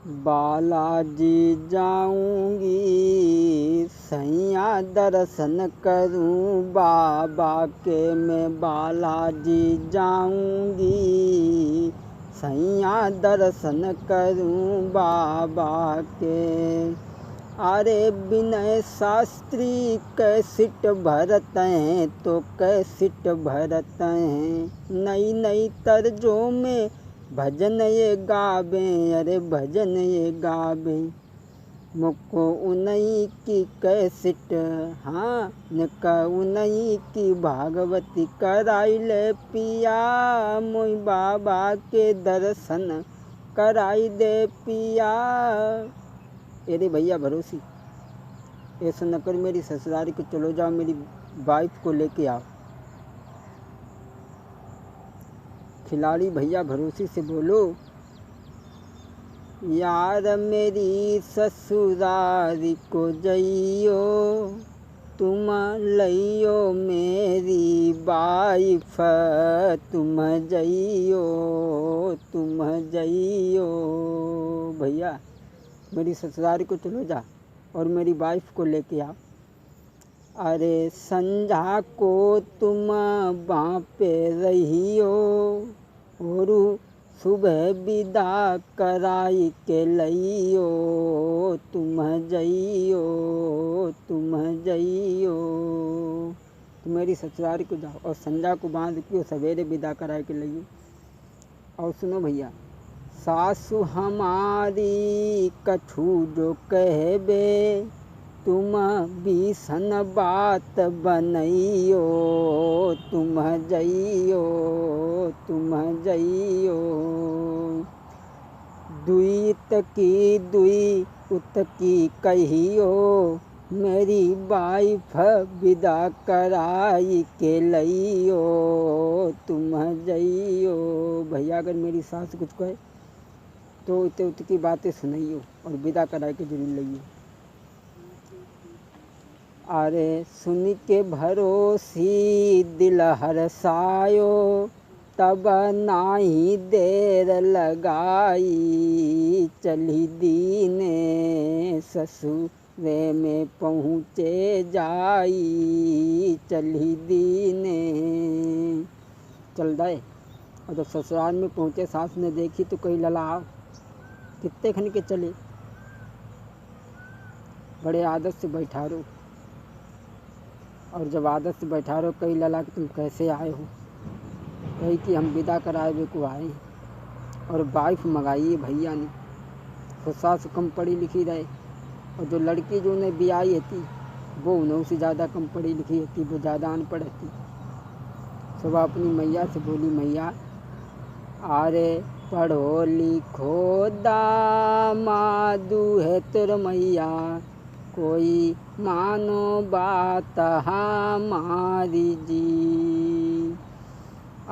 बालाजी जाऊंगी सैया दर्शन करूं बाबा के, मैं बालाजी जाऊंगी सैया दर्शन करूं बाबा के। अरे विनय शास्त्री कैसेट भरते हैं तो कैसेट भरते हैं, नई नई तर्जों में भजन ये गावे, अरे भजन ये गावे। मुझको उन्हीं की कैसेट, हाँ निका उन्हीं की भागवती कराई ले पिया, मोई बाबा के दर्शन कराई दे पिया। अरे भैया भरोसी ऐसा न कर, मेरी ससुरारी को चलो जाओ, मेरी वाइफ को लेके आओ। खिलाड़ी भैया भरोसी से बोलो, यार मेरी ससुरारी को जइयो, तुम लइयो मेरी वाइफ, तुम जइयो तुम जइयो। भैया मेरी ससुरारी को चलो जा और मेरी वाइफ को लेके आओ। अरे संझा को तुम वहाँ पे रहियो और सुबह विदा कराई के लइयो, तुम जइयो तुम जइयो। तो मेरी ससुरारी को जाओ और संझा को बांध के सवेरे विदा कराई के लइयो। और सुनो भैया, सासु हमारी कछु जो कहबे, तुम बीसन बात बनइयो, तुम जइयो तुम जइयो। दुई तकी दुई उतकी कहियो, मेरी वाइफ विदा कराई के लइयो, तुम जइयो। भैया अगर मेरी सास कुछ कहे तो इतने उत की बातें सुनाइयो और विदा कराई के जरूर लइयो। अरे सुन के भरोसी दिल हरसायो, तब नाही देर लगाई, चली दीने ससुरे में पहुँचे जाई, चली दीने। चल दे। और जब ससुराल में पहुँचे सास ने देखी तो कही ललाओ कितने खन के चले, बड़े आदत से बैठा रो। और जब आदत से बैठा रो कही लला कि तुम कैसे आए हो, कही कि हम विदा कराए वे को आए और वाइफ मंगाई भैया ने। तो सास कम पढ़ी लिखी रहे और जो लड़की जो उन्हें ब्याई थी वो उन्हें से ज़्यादा कम पढ़ी लिखी थी, वो ज़्यादा अनपढ़ थी। सुबह अपनी मैया से बोली, मैया अरे पढ़ो लिखो दामादू है तेरे मैया, कोई मानो बात हमारी जी।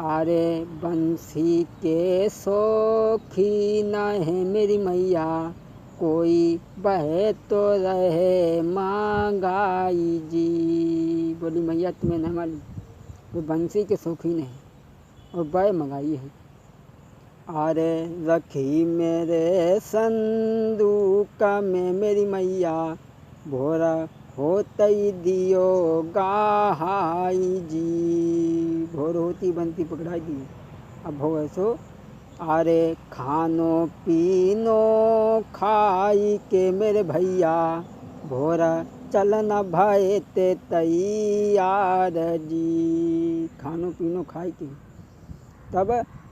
अरे बंसी के शौकीन है मेरी मैया, कोई बहे तो रहे महंगाई जी। बोली मैया तुम्हें नहीं मालूम, वो बंसी के शौकीन है और बह मंगाई है। अरे रखी मेरे संदूक में मेरी मैया, भोरा होते ही दियो गाहाई जी। भोर होती बंसी पकड़ाई दी। अब हो ऐसो अरे खानो पीनो खाई के मेरे भैया, भोरा चलना भय ते तैयार जी। खानो पीनो खाई के तब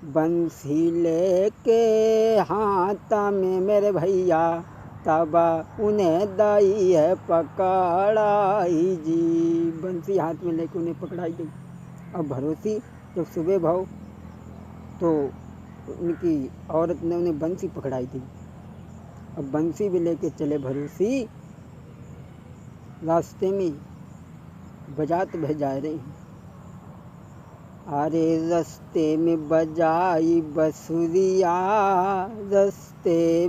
बंसी लेके हाथ में मेरे भैया, तब उन्हें दाई है पकड़ाई जी। बंसी हाथ में लेके उन्हें पकड़ाई गई। अब भरोसी जब सुबह भाव तो उनकी औरत ने उन्हें बंसी पकड़ाई दी। अब बंसी भी लेके चले भरोसी, रास्ते में बजात बजा रहे हैं। अरे रास्ते में बजाई बसुरिया, रास्ते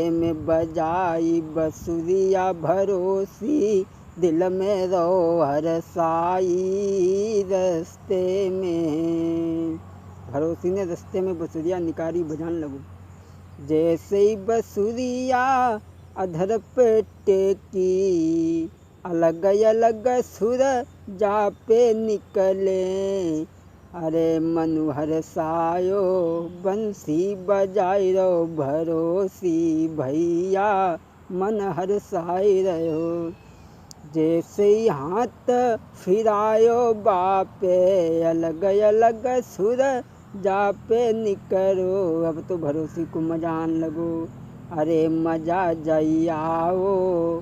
में बजाई बसुरिया, भरोसी दिल में रो हरसाई रास्ते में। भरोसी ने रास्ते में बसुरिया निकारी बजाने लगो। जैसे ही बसुरिया अधर पे टेकी, अलग अलग सुर जा पे निकले। अरे मनु हरसायो बंसी बजाई रहो, भरोसी भैया मन हरसाई रहो। जैसे ही हाथ फिरायो बापे, अलग अलग सुर जा पे निकलो। अब तो भरोसी को मजा आन लगो। अरे मजा जाई आओ,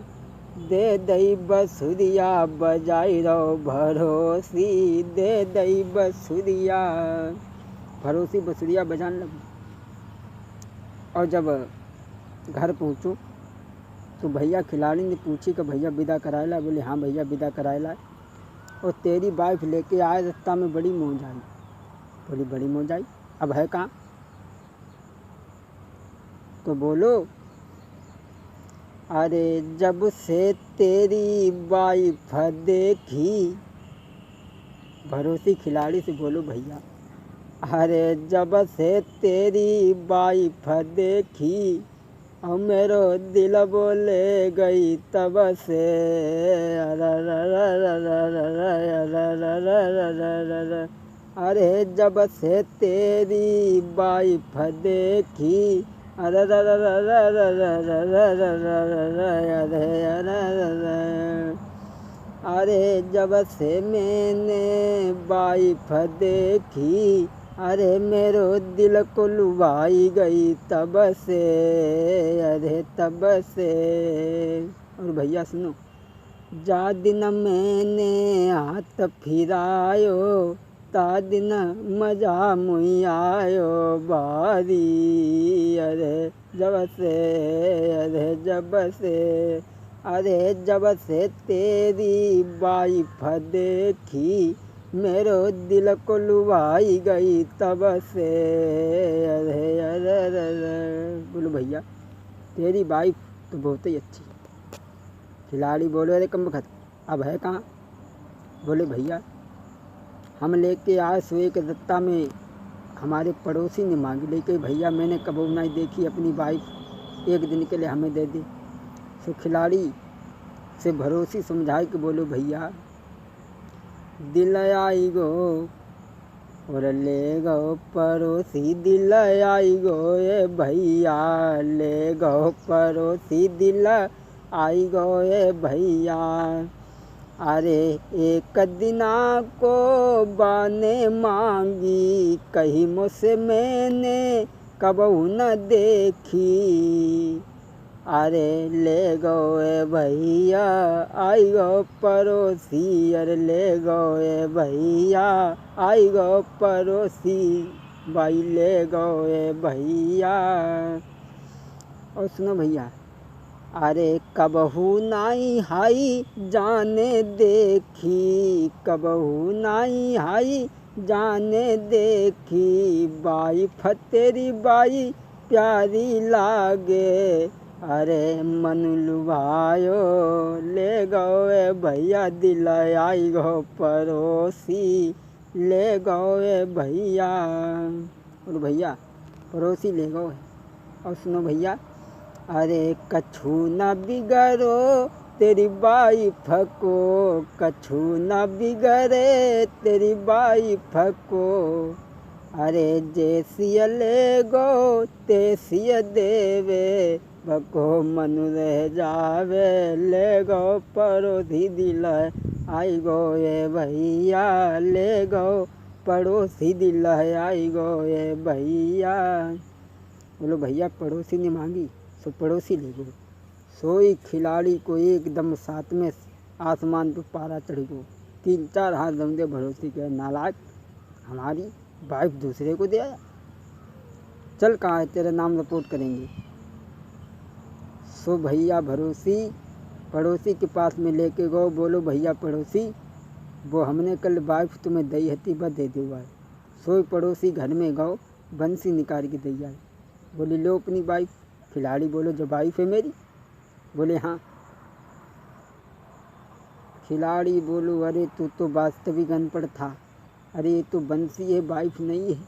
दे दई बसुरिया बजाई रहो, भरोसी दे दई बसुरिया। भरोसी बसुरिया बजाने लगो। और जब घर पहुँचो तो भैया खिलाड़ी ने पूछी कि भैया विदा कराएला। बोले हाँ भैया विदा कराएला। और तेरी वाइफ लेके आए, रास्ता में बड़ी मौज आई। बोली बड़ी मौज आई, अब है कहाँ? तो बोलो अरे जब से तेरी वाइफ देखी। भरोसी खिलाड़ी से बोलो भैया, अरे जब से तेरी वाइफ देखी, और मेरो दिल बोले गई तब से। अरे जब से तेरी वाइफ देखी, अरे जब से मैंने वाइफ देखी, अरे मेरो दिल को लुभाई गई तब से, अरे तब से। और भैया सुनो, जा दिन मैंने हाथ फिरायो, ता दिन मजा मुई आयो बारी। अरे जब से, अरे जब से, अरे जब से तेरी वाइफ देखी, मेरो दिल को लुभाई गई तब से। अरे अरे अरे बोलो भैया तेरी वाइफ तो बहुत ही अच्छी है। खिलाड़ी बोले अरे कम वक्त अब है कहाँ? बोले भैया हम लेके आए सोए के दत्ता में, हमारे पड़ोसी ने मांगी, लेके भैया मैंने कबू नहीं देखी अपनी वाइफ, एक दिन के लिए हमें दे दी। सो खिलाड़ी से भरोसी समझाए कि बोलो भैया दिल आई गो और ले गो पड़ोसी, दिल आई गो ए भैया, ले गो पड़ोसी दिल आई गो ए भैया। अरे एक दिना को बाने मांगी, कहीं मुझसे मैंने कबहू न देखी। अरे ले गो ए भैया आई गो पड़ोसी, अरे ले गो ए भैया आई गो पड़ोसी, भाई ले गो ए भैया। और सुनो भैया, अरे कबहू नाई हाई जाने देखी, कबहू नाई हाई जाने देखी, वाइफ तेरी बाई प्यारी लागे। अरे मन लुभायो ले गो ए भैया, दिल आई गो पड़ोसी, ले गो ए भैया। और भैया पड़ोसी ले गो। और सुनो भैया, अरे कछु न बिगड़ो तेरी वाइफ को, कछु न बिगड़े तेरी वाइफ को। अरे जैसी ले गो तैसी देवे, बको मन रह जावे, ले गो पड़ोसी दिल आई गो ए भैया, ले गो पड़ोसी दिल आई गो ए भैया। बोलो भैया पड़ोसी ने मांगी सो पड़ोसी ले गो। सोई खिलाड़ी को एकदम साथ में आसमान पर पारा चढ़ गो। 3-4 हाथ दमदे भरोसी के, नालायक हमारी वाइफ दूसरे को दे आया, चल कहाँ है तेरा नाम रिपोर्ट करेंगे। सो भैया भरोसी पड़ोसी के पास में लेके गो। बोलो भैया पड़ोसी वो हमने कल वाइफ तुम्हें दई हती बस दे दो भाई। सोई पड़ोसी घर में गो, बंसी निकाल के दई आई। बोले लो अपनी वाइफ। खिलाड़ी बोलो जो वाइफ है मेरी? बोले हाँ। खिलाड़ी बोलो अरे तू तो वास्तविक अनपढ़ था, अरे ये तो बंसी है वाइफ नहीं है।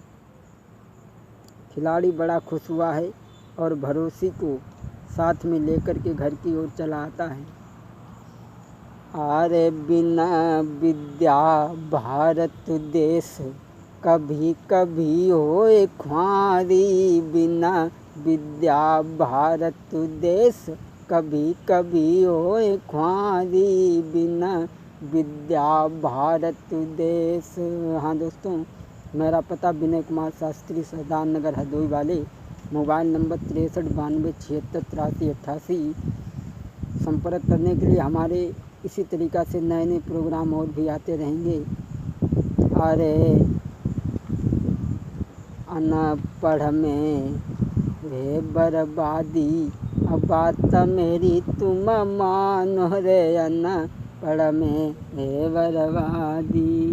खिलाड़ी बड़ा खुश हुआ है और भरोसे को साथ में लेकर के घर की ओर चला आता है। अरे बिना विद्या भारत देश कभी कभी होए ख्वारी, बिना विद्या भारत देश कभी कभी होए ख्वारी, बिना विद्या भारत देश। हाँ दोस्तों, मेरा पता विनय कुमार शास्त्री, सरदार नगर हरदोई वाले, मोबाइल नंबर 6392767388। संपर्क करने के लिए हमारे इसी तरीक़ा से नए नए प्रोग्राम और भी आते रहेंगे। अरे अनपढ़ में रे बर्बादी, अब बात मेरी तुम मानो रे, अनपढ़ में रे बर्बादी।